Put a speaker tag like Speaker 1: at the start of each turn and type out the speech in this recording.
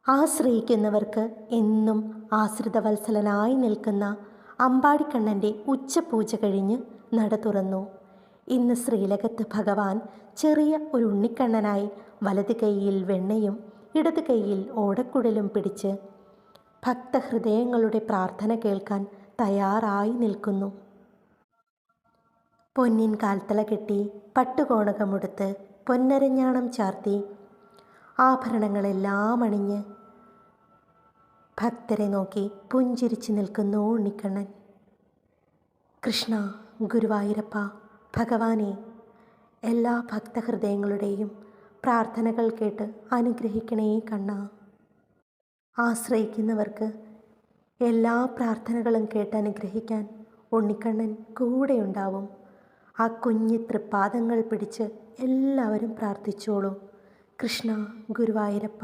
Speaker 1: ആശ്രയിക്കുന്നവർക്ക് എന്നും ആശ്രിതവത്സലനായി നിൽക്കുന്ന അമ്പാടിക്കണ്ണൻ്റെ ഉച്ചപൂജ കഴിഞ്ഞ് നട തുറന്നു. ഇന്ന് ശ്രീലകത്ത് ഭഗവാൻ ചെറിയ ഒരു ഉണ്ണിക്കണ്ണനായി വലത് കൈയിൽ വെണ്ണയും ഇടത് കൈയിൽ ഓടക്കുഴലും പിടിച്ച് ഭക്തഹൃദയങ്ങളുടെ പ്രാർത്ഥന കേൾക്കാൻ തയ്യാറായി നിൽക്കുന്നു. പൊന്നിൻ കാൽത്തള കെട്ടി പട്ടുകോണകമുടുത്ത് പൊന്നരഞ്ഞാണം ചാർത്തി ആഭരണങ്ങളെല്ലാം അണിഞ്ഞ് ഭക്തരെ നോക്കി പുഞ്ചിരിച്ചു നിൽക്കുന്നു ഉണ്ണിക്കണ്ണൻ. കൃഷ്ണ, ഗുരുവായൂരപ്പ, ഭഗവാനെ, എല്ലാ ഭക്തഹൃദയങ്ങളുടെയും പ്രാർത്ഥനകൾ കേട്ട് അനുഗ്രഹിക്കണേ കണ്ണ. ആശ്രയിക്കുന്നവർക്ക് എല്ലാ പ്രാർത്ഥനകളും കേട്ട് അനുഗ്രഹിക്കാൻ ഉണ്ണിക്കണ്ണൻ കൂടെയുണ്ടാവും. ആ കുഞ്ഞി തൃപ്പാദങ്ങൾ പിടിച്ച് എല്ലാവരും പ്രാർത്ഥിച്ചോളൂ. കൃഷ്ണ, ഗുരുവായൂരപ്പ.